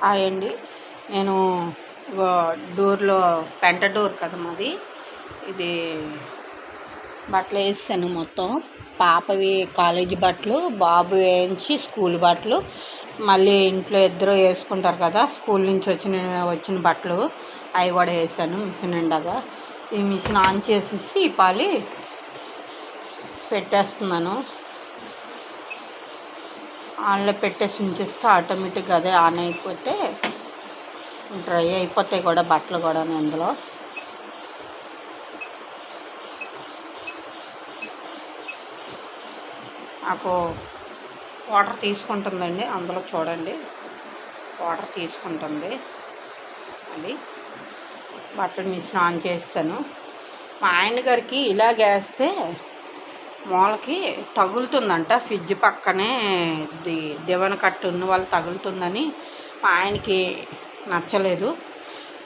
Hi అండి. నేను డోర్లో పెంట డోర్ కదా మాది. ఇది బట్టలు వేసాను మొత్తం. పాపవి కాలేజీ బట్టలు, బాబు వేయించి స్కూల్ బట్టలు, మళ్ళీ ఇంట్లో ఇద్దరు వేసుకుంటారు కదా స్కూల్ నుంచి వచ్చిన బట్టలు, అవి కూడా వేసాను మిషన్ నిండాగా. ఈ మిషన్ ఆన్ చేసేసి పాలి పెట్టేస్తున్నాను. ఆన్లో పెట్టేసి ఉంచేస్తే ఆటోమేటిక్గా అదే ఆన్ అయిపోతే డ్రై అయిపోతాయి కూడా బట్టలు కూడా. అందులో నాకు వాటర్ తీసుకుంటుందండి, అందులో చూడండి వాటర్ తీసుకుంటుంది. అది బట్టలు మిషన్ ఆన్ చేస్తాను. మా ఆయన గారికి ఇలాగేస్తే మూలకి తగులుతుందంట, ఫ్రిడ్జ్ పక్కనే దివన కట్టు ఉన్న వాళ్ళు తగులుతుందని మా ఆయనకి నచ్చలేదు.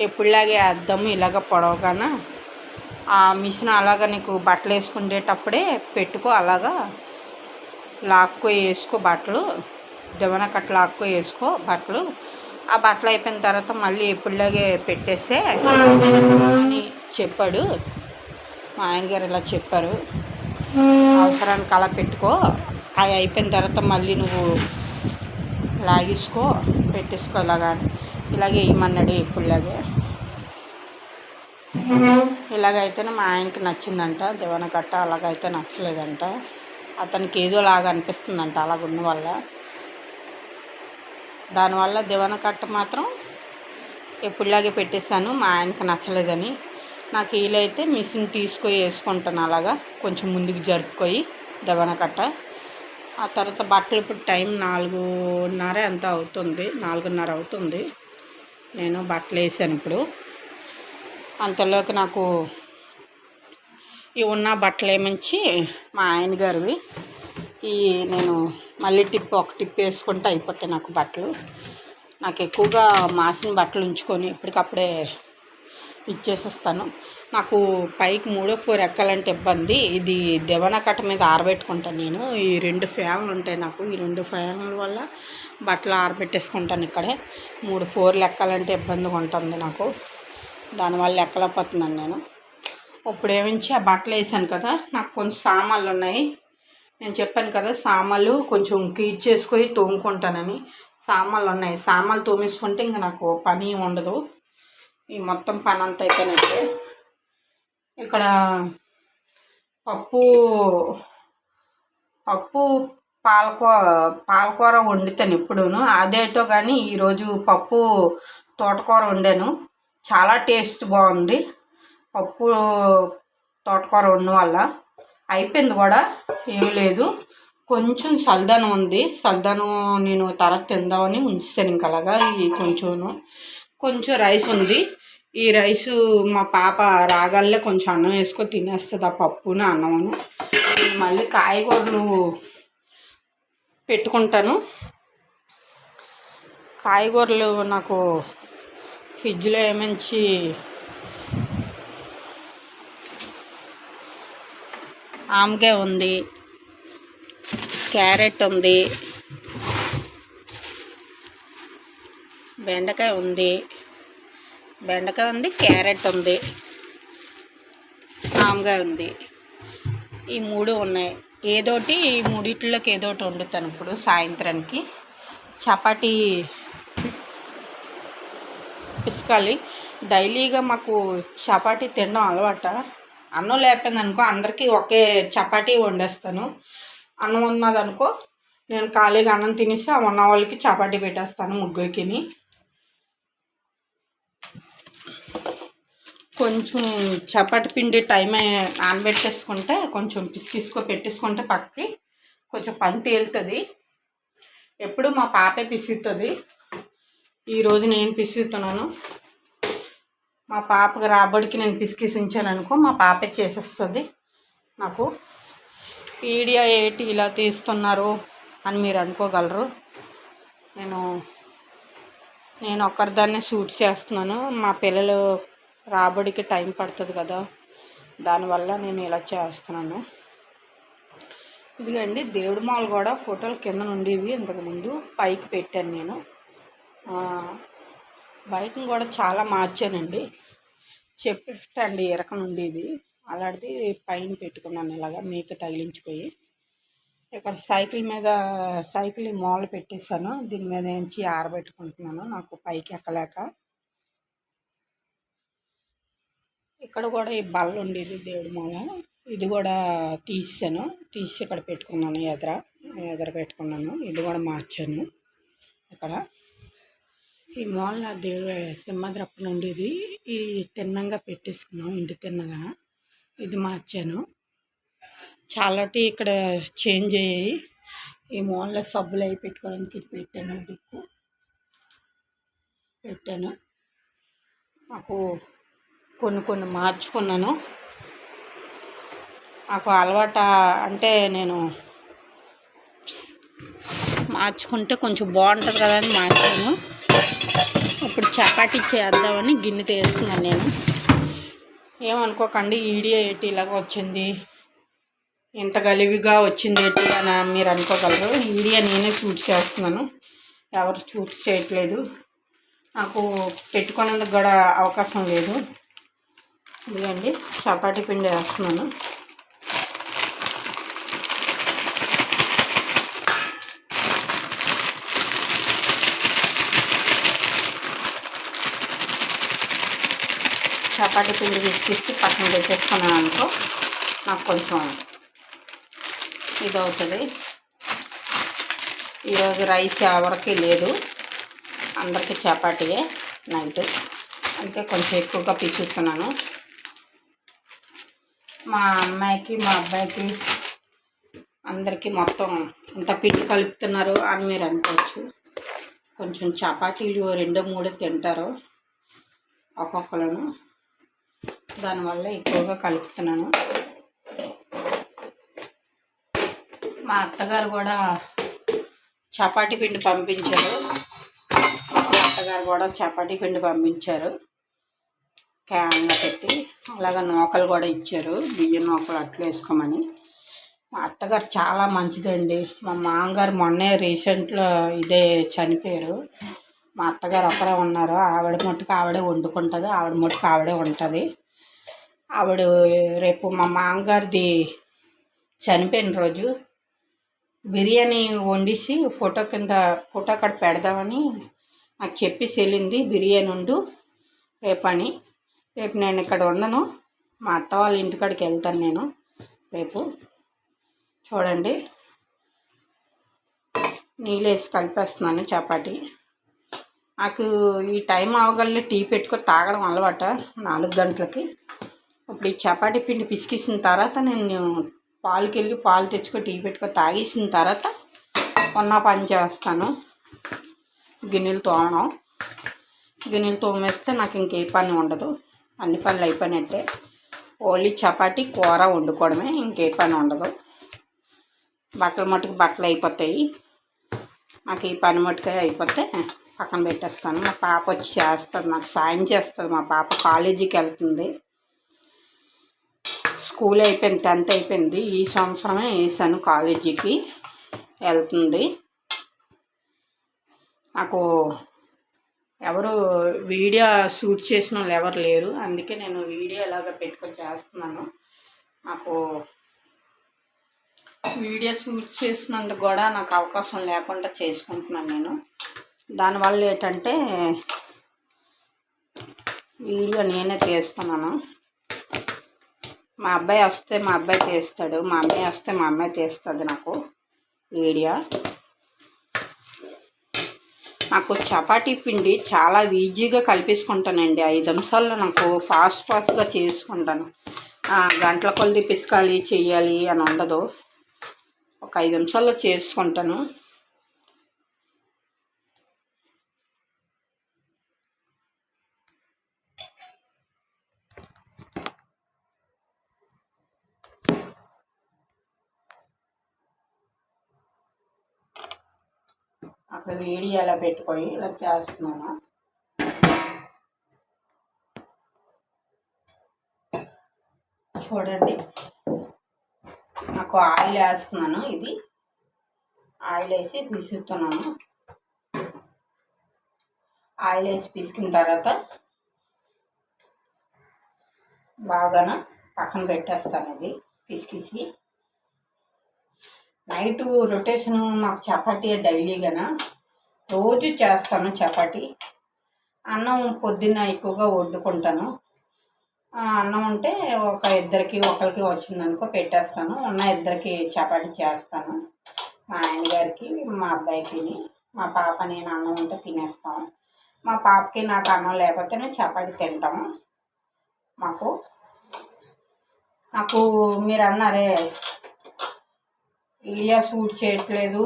ఎప్పుడులాగే వేద్దాము ఇలాగ పొడవగాన ఆ మిషన్ అలాగ నీకు బట్టలు వేసుకునేటప్పుడే పెట్టుకో, అలాగా లాక్కో వేసుకో బట్టలు, దివన కట్టు లాక్కో వేసుకో బట్టలు. ఆ బట్టలు అయిపోయిన తర్వాత మళ్ళీ ఎప్పుడులాగే పెట్టేస్తే అని చెప్పాడు మా ఆయన గారు. ఇలా చెప్పారు, అవసరానికి అలా పెట్టుకో, అవి అయిపోయిన తర్వాత మళ్ళీ నువ్వు లాగేసుకో పెట్టేసుకో ఇలాగే వేయమన్నాడు. ఇప్పుడులాగే ఇలాగైతేనే మా ఆయనకి నచ్చిందంట. దివన కట్ట అలాగైతే నచ్చలేదంట, అతనికి ఏదోలాగా అనిపిస్తుందంట అలాగున్న వల్ల. దానివల్ల దివన కట్ట మాత్రం ఎప్పుడులాగే పెట్టేశాను, మా ఆయనకి నచ్చలేదని. నాకు వీలైతే మిషన్ తీసుకొని వేసుకుంటాను అలాగా, కొంచెం ముందుకు జరుపుకొని దివన కట్ట. ఆ తర్వాత బట్టలు ఇప్పుడు టైం 4:30 ఎంత అవుతుంది, 4:30 అవుతుంది. నేను బట్టలు వేసాను ఇప్పుడు. అంతలోకి నాకు ఇవి ఉన్న బట్టలు ఏమించి మా ఆయన గారివి నేను మళ్ళీ ఒక టిప్ వేసుకుంటే అయిపోతాయి నాకు బట్టలు. నాకు ఎక్కువగా మాసిన బట్టలు ఉంచుకొని ఇప్పటికప్పుడే ఇచ్చేసేస్తాను. నాకు పైకి 3వ ఫ్లోర్ ఎక్కాలంటే ఇబ్బంది. ఇది దివన కట్ట మీద ఆరబెట్టుకుంటాను నేను. ఈ 2 ఫ్యాన్లు ఉంటాయి నాకు. ఈ 2 ఫ్యాన్ల వల్ల బట్టలు ఆరబెట్టేసుకుంటాను ఇక్కడే. 3 ఫ్లోర్లు ఎక్కాలంటే ఇబ్బందిగా ఉంటుంది నాకు, దానివల్ల ఎక్కలేకపోతున్నాను నేను. ఇప్పుడు ఏమించి ఆ బట్టలు వేసాను కదా, నాకు కొంచెం సామాన్లు ఉన్నాయి. నేను చెప్పాను కదా సామాన్లు కొంచెం క్లీన్ చేసుకొని తోముకుంటానని. సామాన్లు ఉన్నాయి, సామాన్లు తోమేసుకుంటే ఇంకా నాకు పని ఉండదు. ఈ మొత్తం పని అంతా అయిపోయినట్టే. ఇక్కడ పప్పు పాలకూర వండుతాను ఎప్పుడూను. అదేటో కానీ ఈరోజు పప్పు తోటకూర వండాను, చాలా టేస్ట్ బాగుంది. పప్పు తోటకూర వండడం వల్ల అయిపోయింది కూడా, ఏమీ లేదు. కొంచెం చల్లదనం ఉంది, చల్లదనం నేను తర్వాత తిందామని ఉంచాను. ఇంకా అలాగా ఈ కొంచెం రైస్ ఉంది. ఈ రైసు మా పాప రాగాలే కొంచెం అన్నం వేసుకొని తినేస్తుంది, ఆ పప్పును అన్నమును. మళ్ళీ కాయగూరలు పెట్టుకుంటాను. కాయగూరలు నాకు ఫ్రిడ్జ్లో ఏమించి ఆమకాయ ఉంది, క్యారెట్ ఉంది, బెండకాయ ఉంది, క్యారెట్ ఉంది, ఆమకాయ ఉంది. ఈ 3 ఉన్నాయి. ఏదోటి ఈ 3 ఏదోటి వండుతాను ఇప్పుడు సాయంత్రానికి. చపాతీ పిసకాలి. డైలీగా మాకు చపాతీ తినడం అలవాట. అన్నం లేకపోయింది అనుకో అందరికీ ఒకే చపాతీ వండేస్తాను. అన్నం ఉన్నదనుకో నేను ఖాళీగా అన్నం తినేసి ఆ ఉన్న వాళ్ళకి చపాతీ పెట్టేస్తాను, ముగ్గురికి. కొంచెం చపాతీ పిండి నానబెట్టేసుకుంటే కొంచెం పిసికిసుకో పెట్టేసుకుంటే పక్కకి కొంచెం పని తేలుతుంది. ఎప్పుడు మా పాపే పిసుకుతుంది, ఈరోజు నేను పిసుకుతున్నాను. మా పాపకి రాబడికి నేను పిసికేసి ఉంచాను అనుకో మా పాపే చేసేస్తుంది నాకు. వీడియో ఏంటి ఇలా తీస్తున్నారు అని మీరు అనుకోగలరు. నేను ఒక్కరిదాన్నే షూట్ చేస్తున్నాను. మా పిల్లలు రాబడికి టైం పడుతుంది కదా, దానివల్ల నేను ఇలా చేస్తున్నాను. ఇదిగండి దేవుడి మాలు కూడా ఫోటోలు కింద ఉండేవి, ఇంతకుముందు పైకి పెట్టాను నేను. బయటను కూడా చాలా మార్చానండి. చెప్పండి ఇరక నుండి ఇది అలాంటిది పైన పెట్టుకున్నాను ఇలాగా మీక తగిలించిపోయి. ఇక్కడ సైకిల్ మూల పెట్టేశాను. దీని మీద నుంచి ఆరబెట్టుకుంటున్నాను నాకు పైకి ఎక్కలేక. ఇక్కడ కూడా ఈ బల్ల ఉండేది దేవుడి మూల, ఇది కూడా తీసి ఇక్కడ పెట్టుకున్నాను. ఎదర పెట్టుకున్నాను. ఇది కూడా మార్చాను. ఇక్కడ ఈ మూల దేవుడు సింహద్రప్పన ఉండేది, ఈ తిన్నంగా పెట్టేసుకున్నాం. ఇంటి తిన్నగా ఇది మార్చాను. చాలాటి ఇక్కడ చేంజ్ అయ్యాయి. ఈ మూలలో సబ్బులు అవి పెట్టుకోవడానికి ఇది పెట్టాను. నాకు కొన్ని మార్చుకున్నాను. నాకు అలవాటు అంటే నేను మార్చుకుంటే కొంచెం బాగుంటుంది కదా అని మార్చాను. ఇప్పుడు చపాతీ చేద్దామని గిన్నె తీసుకున్నాను నేను. ఏమనుకోకండి, వీడియో ఏంటి ఇలాగ వచ్చింది, ఇంత గలివిగా వచ్చింది ఏంటి అని మీరు అనుకోగలరు. ఈ వీడియో నేనే షూట్ చేస్తున్నాను, ఎవరు షూట్ చేయట్లేదు. నాకు పెట్టుకోవడానికి కూడా అవకాశం లేదు. ఇదిగండి చపాతీ పిండి వేస్తున్నాను. చపాతీ పిండి తీసుకొచ్చి పక్కన పెట్టేసుకున్నాను అనుకో, నాకు కొంచెం ఇది అవుతుంది. ఈరోజు రైస్ ఎవరికి లేదు, అందరికీ చపాతీయే నైట్, అంటే కొంచెం ఎక్కువగా పిచ్చుతున్నాను. మా అమ్మాయికి మా అబ్బాయికి అందరికీ మొత్తం ఇంత పిండి కలుపుతున్నారు అని మీరు అనుకోవచ్చు. కొంచెం చపాతీలు 2-3 తింటారు ఒక్కొక్కలను, దానివల్ల ఎక్కువగా కలుపుతున్నాను. మా అత్తగారు కూడా చపాతీ పిండి పంపించారు. క్యాన్లో పెట్టి అలాగా నూకలు కూడా ఇచ్చారు, బియ్యం నూకలు అట్లు వేసుకోమని. మా అత్తగారు చాలా మంచిదండి. మా మామగారు మొన్నే రీసెంట్లో ఇదే చనిపోయారు. మా అత్తగారు ఒకరే ఉన్నారు. ఆవిడ మట్టుకు ఆవిడే వండుకుంటుంది, ఆవిడ మట్టుకు ఆవిడే ఉంటుంది. ఆవిడ రేపు మా మామగారిది చనిపోయిన రోజు బిర్యానీ వండిసి ఫోటో అక్కడ పెడదామని నాకు చెప్పేసి వెళ్ళింది. బిర్యానీ వండు రేపని. రేపు నేను ఇక్కడ ఉండను, మా అత్త వాళ్ళ ఇంటికాడికి వెళ్తాను నేను రేపు. చూడండి నీళ్ళు వేసి కలిపేస్తున్నాను చపాతీ. నాకు ఈ టైం అవగలే టీ పెట్టుకొని తాగడం అలవాట 4 గంటలకి. ఇప్పుడు ఈ చపాతీ పిండి పిసికేసిన తర్వాత నేను పాలు తెచ్చుకొని టీ పెట్టుకొని తాగేసిన తర్వాత పని చేస్తాను. గిన్నెలు తోమేస్తే నాకు ఇంకే పని ఉండదు, అన్ని పనులు అయిపోయినట్టే. ఓన్లీ చపాతీ కూర వండుకోవడమే, ఇంకే పని ఉండదు. బట్టలు అయిపోతాయి. నాకు ఈ పని మట్టుకే అయిపోతే పక్కన పెట్టేస్తాను. మా పాప వచ్చి చేస్తుంది, నాకు సాయం చేస్తుంది. మా పాప కాలేజీకి వెళ్తుంది. స్కూల్ అయిపోయింది, 10th అయిపోయింది. ఈ సంవత్సరమే వేసాను కాలేజీకి వెళ్తుంది. నాకు ఎవరు వీడియో షూట్ చేసిన వాళ్ళు ఎవరు లేరు, అందుకే నేను వీడియో ఎలాగ పెట్టుకొని చేస్తున్నాను. నాకు వీడియో షూట్ చేసినందుకు కూడా నాకు అవకాశం లేకుండా చేసుకుంటున్నాను నేను. దానివల్ల ఏంటంటే వీడియో నేనే తీస్తున్నాను. మా అబ్బాయి వస్తే మా అబ్బాయి తీస్తాడు, మా అమ్మాయి వస్తే మా అమ్మాయి తీస్తుంది నాకు వీడియో. నాకు చపాతీ పిండి చాలా ఈజీగా కలిపేసుకుంటానండి. 5 నిమిషాల్లో నాకు ఫాస్ట్గా చేసుకుంటాను. గంటల కొలది పిసకాలి చెయ్యాలి అని ఉండదు, ఒక 5 నిమిషాల్లో చేసుకుంటాను. అక్కడ వేడి అలా పెట్టుకొని ఇలా చేస్తున్నాను. చూడండి నాకు ఆయిల్ వేస్తున్నాను. ఆయిల్ వేసి తీసుకున్నాను. ఆయిల్ వేసి పిసికిన తర్వాత బాగా పక్కన పెట్టేస్తాను. ఇది పిసికిసి నైట్ రొటేషను మాకు చపాతీ డైలీగాన రోజు చేస్తాను చపాతీ. అన్నం పొద్దున్న ఎక్కువగా వండుకుంటాను. అన్నం ఉంటే ఒక ఇద్దరికి ఒకరికి వచ్చిందనుకో పెట్టేస్తాను. ఉన్న ఇద్దరికి చపాతీ చేస్తాను. మా ఆయన గారికి మా అబ్బాయికి, మా పాప నేను అన్నం ఉంటే తినేస్తాము. మా పాపకి నాకు అన్నం లేకపోతే నేను చపాతీ తింటాము. నాకు మీరు అన్నారే వీడియో షూట్ చేయట్లేదు,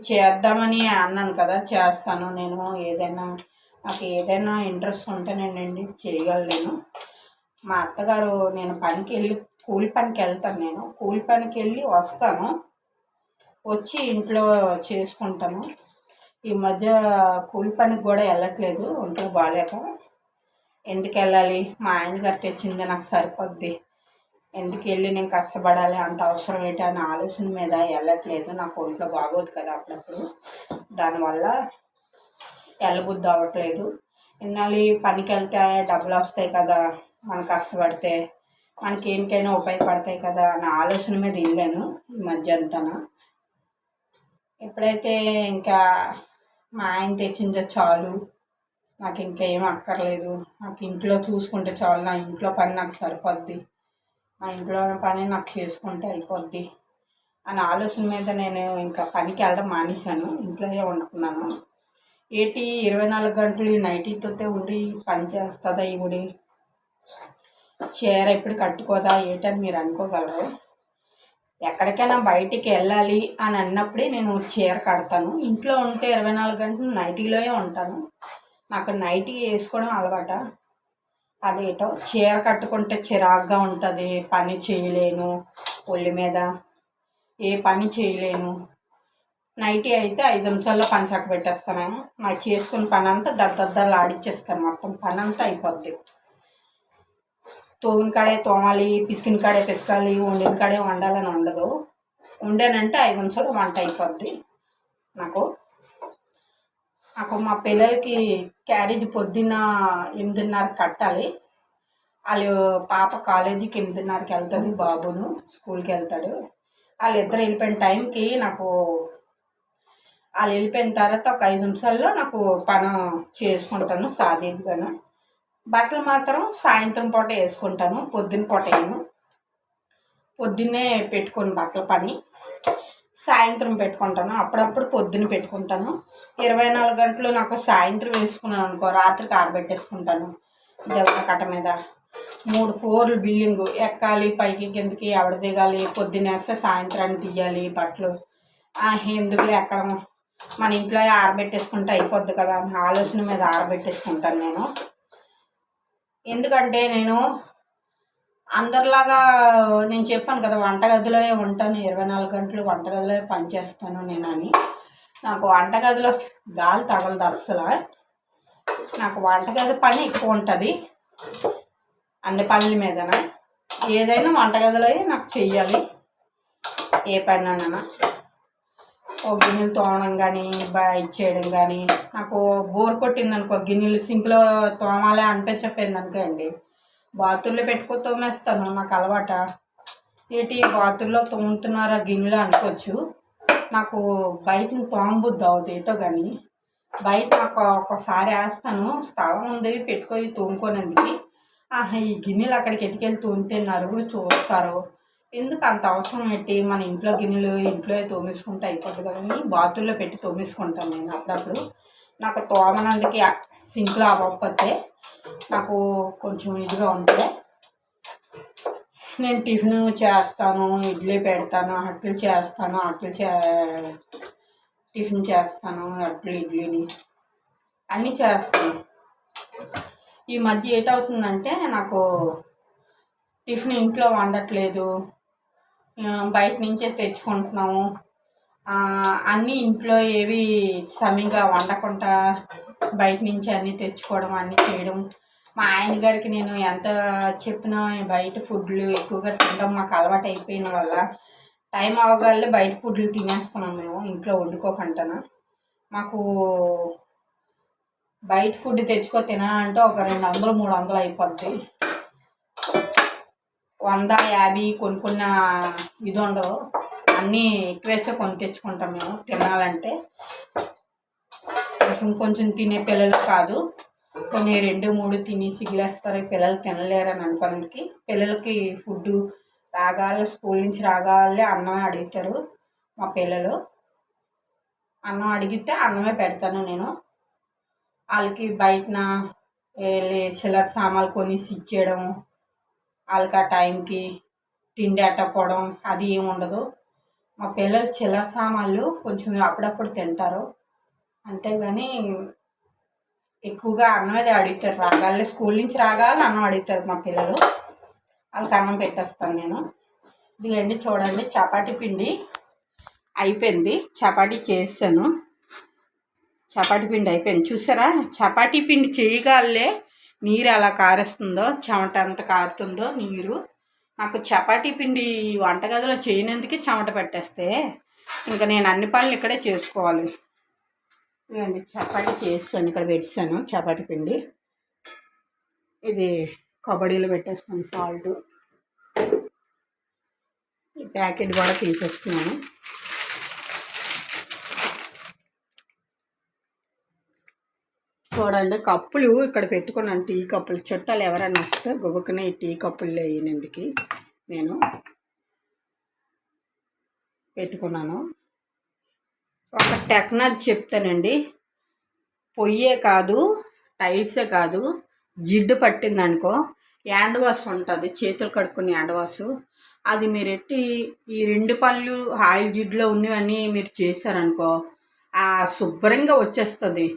చేద్దామని అన్నాను కదా, చేస్తాను. నేను నాకు ఏదైనా ఇంట్రెస్ట్ ఉంటే నేను చేయగలను. మా అత్తగారు నేను కూలి పనికి వెళ్తాను. నేను కూలి పనికి వెళ్ళి వస్తాను, వచ్చి ఇంట్లో చేసుకుంటాను. ఈ మధ్య కూలి పనికి కూడా వెళ్ళట్లేదు, ఒంట్లో బాగాలేక. ఎందుకు వెళ్ళాలి, మా ఆయన గారు తెచ్చింది నాకు సరిపోద్ది, ఎందుకు వెళ్ళి నేను కష్టపడాలి, అంత అవసరం ఏంటి అనే ఆలోచన మీద వెళ్ళట్లేదు. నాకు ఒంట్లో బాగోదు కదా అప్పుడప్పుడు, దానివల్ల వెళ్ళబుద్ధి అవ్వట్లేదు. ఇన్నాళ్ళు పనికి వెళ్తే డబ్బులు వస్తాయి కదా, మనం కష్టపడితే మనకి ఏంటైనా ఉపయోగపడతాయి కదా అనే ఆలోచన మీద వెళ్ళాను ఈ మధ్య అంతా. ఎప్పుడైతే ఇంకా మా ఆయన తెచ్చిందో చాలు, నాకు ఇంకా ఏం అక్కర్లేదు, నాకు ఇంట్లో చూసుకుంటే చాలు, నా ఇంట్లో పని నాకు సరిపోద్ది, మా ఇంట్లో పని నాకు చేసుకుంటే అయిపోద్ది అనే ఆలోచన మీద నేను ఇంకా పనికి వెళ్ళడం మానేశాను. ఇంట్లోనే వండుకున్నాను. 24 గంటలు ఈ నైటీతో ఉండి పని చేస్తుందా ఈవిడి, చీర ఎప్పుడు కట్టుకోదా ఏటని మీరు అనుకోగలరు. ఎక్కడికైనా బయటికి వెళ్ళాలి అని అన్నప్పుడే నేను చీర కడతాను. ఇంట్లో ఉంటే 24 గంటలు నైటీలోనే ఉంటాను. నాకు నైటీ వేసుకోవడం అలవాట. అదేటో చీర కట్టుకుంటే చిరాగ్గా ఉంటుంది, పని చేయలేను, ఒళ్ళు మీద ఏ పని చేయలేను. నైటీ అయితే 5 నిమిషాల్లో పని చక్క పెట్టేస్తాను. నాకు చేసుకున్న పని అంతా దద్దలు ఆడిచ్చేస్తాను, మొత్తం పని అంతా అయిపోద్ది. తోమిన కాడే తోమాలి, పిసికిన కాడే పిసకాలి, వండిన కాడే వండాలని ఉండదు. వండానంటే 5 నిమిషాలు వంట అయిపోద్ది. నాకు మా పిల్లలకి క్యారేజ్ పొద్దున్న 8:30 కట్టాలి. వాళ్ళు పాప కాలేజీకి 8:30కి వెళ్తుంది, బాబును స్కూల్కి వెళ్తాడు. వాళ్ళిద్దరు వెళ్ళిపోయిన టైంకి వాళ్ళు వెళ్ళిపోయిన తర్వాత ఒక 5 నిమిషాల్లో నాకు పని చేసుకుంటాను సాదీపుగాను. బట్టలు మాత్రం సాయంత్రం పూట వేసుకుంటాను, పొద్దున్న పూట వేయను. పొద్దున్నే పెట్టుకొని బట్టల పని సాయంత్రం పెట్టుకుంటాను, అప్పుడప్పుడు పొద్దున్న పెట్టుకుంటాను. 24 గంటలు నాకు సాయంత్రం వేసుకున్నాను అనుకో, రాత్రికి ఆరబెట్టేసుకుంటాను. దేవుల కట్ట మీద 3 ఫ్లోర్లు బిల్డింగు ఎక్కాలి, పైకి కిందకి ఎవడ దిగాలి, పొద్దున్నేస్తే సాయంత్రాన్ని తీయాలి బట్టలు. ఎందుకులే ఎక్కడం, మన ఇంట్లో ఆరబెట్టేసుకుంటే అయిపోద్ది కదా అని ఆలోచన మీద ఆరబెట్టేసుకుంటాను నేను. ఎందుకంటే నేను అందరిలాగా నేను చెప్పాను కదా, వంటగదిలో ఉంటాను, 24 గంటలు వంటగదిలో పనిచేస్తాను నేను అని. నాకు వంటగదిలో గాలి తగలదు అస్సలు. నాకు వంటగది పని ఎక్కువ ఉంటుంది అన్ని పనుల మీదన. ఏదైనా వంటగదిలో నాకు చెయ్యాలి, ఏ పని అన్నా. ఒక గిన్నెలు తోమడం కానీ ఇచ్చేయడం కానీ, నాకు బోర్ కొట్టింది అనుకో, గిన్నెలు సింక్లో తోమాలి అనిపించకపోయింది అనుకో అండి, బాతుల్లో పెట్టుకో తోమేస్తాను. నాకు అలవాట. బాతుల్లో తోముతున్నారా గిన్నెలు అనుకోవచ్చు. నాకు బయటని తోమబుద్ధి అవుతుంది ఏటో కానీ, బయట నాకు ఒకసారి వేస్తాను, స్థలం ఉంది పెట్టుకొని తోముకోనందుకు. ఈ గిన్నెలు అక్కడికి ఎట్టుకెళ్ళి తోమితే నలుగురు చూస్తారు, ఎందుకు అంత అవసరం పెట్టి మన ఇంట్లో గిన్నెలు ఇంట్లో తోమేసుకుంటే అయిపోద్ది కదని బాతుల్లో పెట్టి తోమేసుకుంటాను నేను అప్పుడప్పుడు. నాకు తోమనందుకు సింక్లో అవ్వకపోతే నాకు కొంచెం ఇదిగా ఉంటే నేను టిఫిన్ చేస్తాను, ఇడ్లీ పెడతాను, అట్లు చేస్తాను, టిఫిన్ చేస్తాను, ఇడ్లీని అన్నీ చేస్తాను. ఈ మధ్య ఏటవుతుందంటే నాకు టిఫిన్ ఇంట్లో వండట్లేదు, బయట నుంచే తెచ్చుకుంటున్నాము. అన్నీ ఇంట్లో ఏవి సమయంగా వండకుండా బయట నుంచి అన్నీ తెచ్చుకోవడం, అన్నీ చేయడం. మా ఆయన గారికి నేను ఎంత చెప్పినా బయట ఫుడ్లు ఎక్కువగా తినడం మాకు అలవాటు అయిపోయిన వల్ల టైం అవగానే బయట ఫుడ్లు తినేస్తున్నాం మేము, ఇంట్లో వండుకోకుండా. మాకు బయట ఫుడ్ తెచ్చుకో తినా అంటే ఒక 200 300 అయిపోద్ది. 100 50 కొనుక్కున్న ఇది ఉండదు. అన్నీ ఎక్కువేస్తే కొని తెచ్చుకుంటాం మేము తినాలంటే. కొంచెం కొంచెం తినే పిల్లలు కాదు, కొన్ని 2 3 తిని సిగ్గులేస్తారు. పిల్లలు తినలేరని అనుకోడానికి. పిల్లలకి ఫుడ్డు రాగానే స్కూల్ నుంచి రాగానే అన్నమే అడుగుతారు మా పిల్లలు. అన్నం అడిగితే అన్నమే పెడతాను నేను. వాళ్ళకి బయటన చిల్లర సామాన్లు కొనేసి ఇచ్చేయడం, వాళ్ళకి ఆ టైంకి తిండి అట్టపోవడం అది ఏమి ఉండదు. మా పిల్లలు చిల్లర సామాన్లు కొంచెం అప్పుడప్పుడు తింటారు, అంతేగాని ఎక్కువగా అన్నమే అడుగుతారు. రాగానే స్కూల్ నుంచి రాగానే అన్నం అడుగుతారు మా పిల్లలు. వాళ్ళకి అన్నం పెట్టేస్తాను నేను. ఇదిగండి చూడండి, చపాతీ పిండి అయిపోయింది. చపాతీ చేస్తాను. చపాతీ పిండి అయిపోయింది. చూసారా, చపాతీ పిండి చేయగాలే నీరు ఎలా కారేస్తుందో, చెమట ఎంత కారుతుందో నీరు. నాకు చపాతీ పిండి వంటగదిలో చేయనందుకే చెమట పెట్టేస్తే ఇంకా నేను అన్ని పనులు ఇక్కడే చేసుకోవాలి. ఇదండి చపాతీ చేస్తాను, ఇక్కడ పెట్టాను చపాతీ పిండి. ఇది కబడ్డీలో పెట్టేస్తాను. సాల్ట్ ఈ ప్యాకెట్ కూడా తీసేస్తున్నాను. చూడండి, కప్పులు ఇక్కడ పెట్టుకున్నాను. టీ కప్పులు చుట్టాలు ఎవరైనా వస్తే గొబ్బకనే ఈ టీ కప్పులు వేయనందుకు నేను పెట్టుకున్నాను. ఒక టెక్నాలజీ చెప్తానండి. పొయ్యే కాదు, టైల్సే కాదు, జిడ్డు పట్టిందనుకో హ్యాండ్ వాష్ ఉంటుంది, చేతులు కడుక్కునే హ్యాండ్ వాష్. అది మీరు ఎట్టి ఈ 2 పనులు ఆయిల్ జిడ్డులో ఉన్నవన్నీ మీరు చేశారనుకో శుభ్రంగా వచ్చేస్తుంది.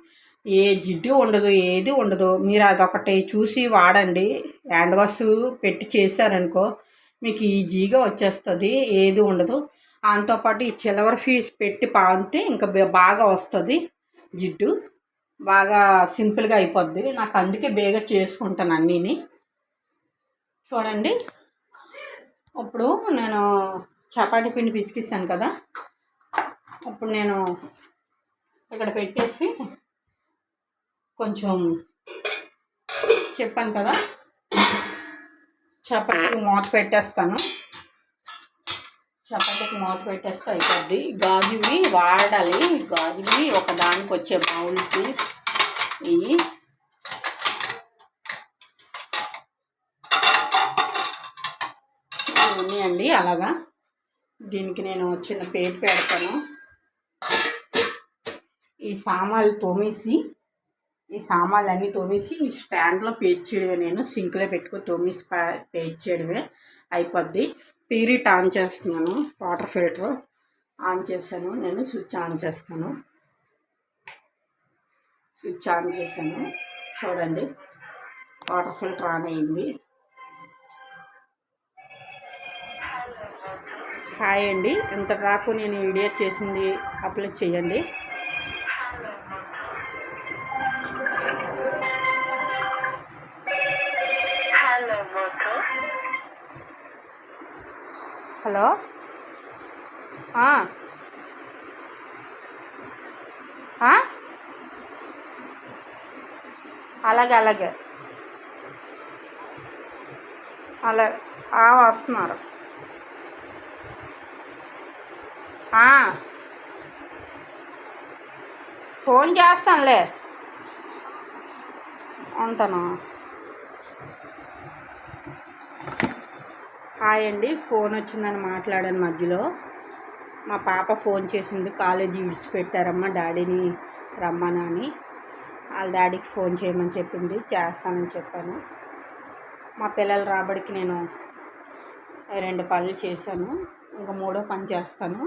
ఏ జిడ్డు ఉండదు, ఏది ఉండదు. మీరు అదొకటి చూసి వాడండి. హ్యాండ్ వాష్ పెట్టి చేశారనుకో మీకు ఈజీగా వచ్చేస్తుంది, ఏది ఉండదు. దాంతోపాటు ఈ సిల్వర్ ఫీస్ పెట్టి పాగితే ఇంకా బాగా వస్తుంది జిడ్డు. బాగా సింపుల్గా అయిపోద్ది. నాకు అందుకే బేగా చేసుకుంటాను అన్నీని. చూడండి, ఇప్పుడు నేను చపాతీ పిండి పిసికిస్తాను కదా, ఇప్పుడు నేను ఇక్కడ పెట్టేసి కొంచెం చెప్పాను కదా చపాతీకి మూత పెట్టేస్తాను. చపాతీకి మూత పెట్టేస్తే అయిపోద్ది. గాజువి వాడాలి, గాజువి ఒక దానికి వచ్చే బౌల్కి ఇవి ఉన్నాయండి. అలాగా దీనికి నేను చిన్న పేరు పెడతాను. ఈ సామాన్లు తోమేసి ఈ సామాన్లు అన్నీ తోమేసి స్టాండ్లో పేర్చేయడమే. నేను సింక్లో పెట్టుకొని తోమేసి పేర్చేయడమే అయిపోద్ది. పీరిట్ ఆన్ చేస్తున్నాను. వాటర్ ఫిల్టర్ ఆన్ చేశాను. నేను స్విచ్ ఆన్ చేస్తాను. స్విచ్ ఆన్ చేశాను. చూడండి, వాటర్ ఫిల్టర్ ఆన్ అయింది. హాయ్ అండి, ఇంత రాకు నేను వీడియో చేసింది అప్లోడ్ చేయండి. హలో, అలాగే అలాగే వస్తున్నారు. ఫోన్ చేస్తానులే, ఉంటాను. హాయ్ అండి, ఫోన్ వచ్చిందని మాట్లాడాను మధ్యలో. మా పాప ఫోన్ చేసింది, కాలేజీ విడిచిపెట్టారమ్మా డాడీని రమ్మని అని. వాళ్ళ డాడీకి ఫోన్ చేయమని చెప్పింది, చేస్తానని చెప్పాను. మా పిల్లల రాబడికి నేను 2 పనులు చేశాను, ఇంకా 3వ పని చేస్తాను.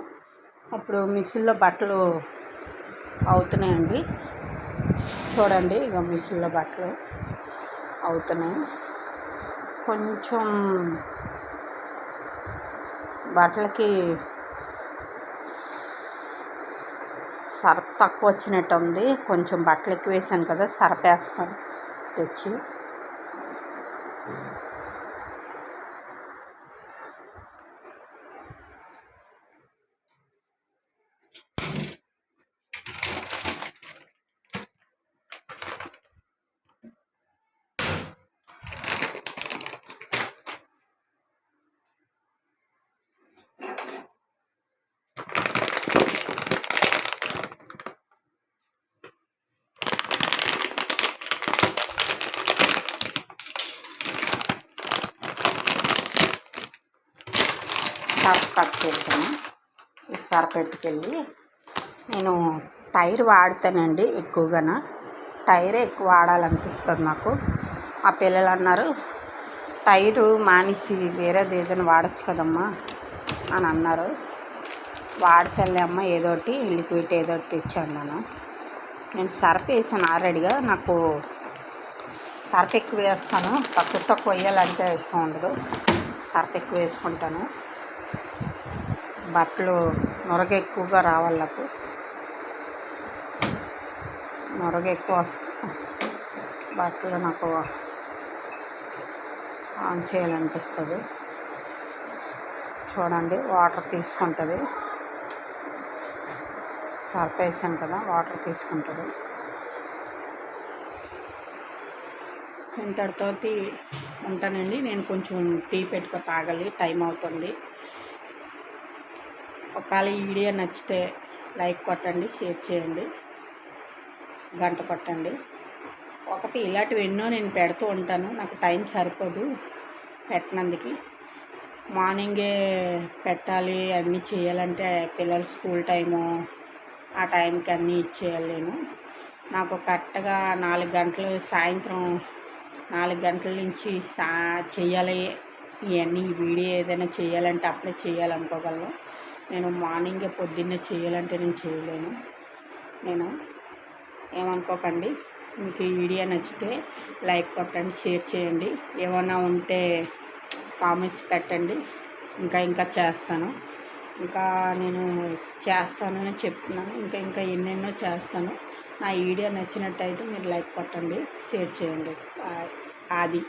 అప్పుడు మిషన్లో బట్టలు అవుతున్నాయండి. చూడండి, ఇక మిషన్లో బట్టలు అవుతున్నాయి. కొంచెం బట్టలకి సర్ఫ్ తక్కువ వచ్చినట్టు ఉంది. కొంచెం బట్టలు ఎక్కువ వేసాను కదా, సర్ఫ్ వేస్తాను తెచ్చి. సర్ఫ్ కట్ చేసాను. ఈ సర్ఫ్ పెట్టుకెళ్ళి నేను టైర్ వాడతానండి ఎక్కువగా. టైరే ఎక్కువ వాడాలనిపిస్తుంది నాకు. మా పిల్లలు అన్నారు, టైరు మానేసి వేరేది ఏదైనా వాడచ్చు కదమ్మా అని అన్నారు. వాడితేలే అమ్మ ఏదోటి లిక్విడ్ ఏదోటి తెచ్చాను. నేను సర్ఫ్ వేసాను ఆల్రెడీగా. నాకు సర్ఫ్ ఎక్కువ వేస్తాను, తక్కువ వేయాలంటే ఇష్టం ఉండదు. సర్ఫ్ ఎక్కువ వేసుకుంటాను. బట్టలు నొరగ ఎక్కువగా రావాలి నాకు. నొరగ ఎక్కువ వస్తుంది బట్టలు నాకు ఆన్ చేయాలనిపిస్తుంది. చూడండి, వాటర్ తీసుకుంటుంది. సర్ఫ్ వేసాను కదా, వాటర్ తీసుకుంటుంది. ఇంతటితో ఉంటానండి. నేను కొంచెం టీ పెట్టుకో తాగాలి, టైం అవుతుంది. ఒకవేళ ఈ వీడియో నచ్చితే లైక్ కొట్టండి, షేర్ చేయండి, గంట కొట్టండి. ఒకటి ఇలాంటివి ఎన్నో నేను పెడుతూ ఉంటాను. నాకు టైం సరిపోదు పెట్టినందుకు. మార్నింగే పెట్టాలి, అన్నీ చేయాలంటే పిల్లలు స్కూల్ టైము, ఆ టైంకి అన్నీ ఇచ్చేయాలి. నాకు కరెక్ట్గా 4 గంటలు, సాయంత్రం 4 గంటల నుంచి చెయ్యాలి. ఇవన్నీ వీడియో ఏదైనా చేయాలంటే అప్పుడే చేయాలనుకోగలను. నేను మార్నింగే పొద్దున్నే చేయాలంటే నేను చేయలేను. నేను ఏమనుకోకండి. మీకు ఈ వీడియో నచ్చితే లైక్ కొట్టండి, షేర్ చేయండి. ఏమన్నా ఉంటే కామెంట్స్ పెట్టండి. ఇంకా చేస్తాను. ఇంకా నేను చేస్తానని చెప్తున్నాను. ఇంకా ఎన్నెన్నో చేస్తాను. నా వీడియో నచ్చినట్టయితే మీరు లైక్ కొట్టండి, షేర్ చేయండి. అది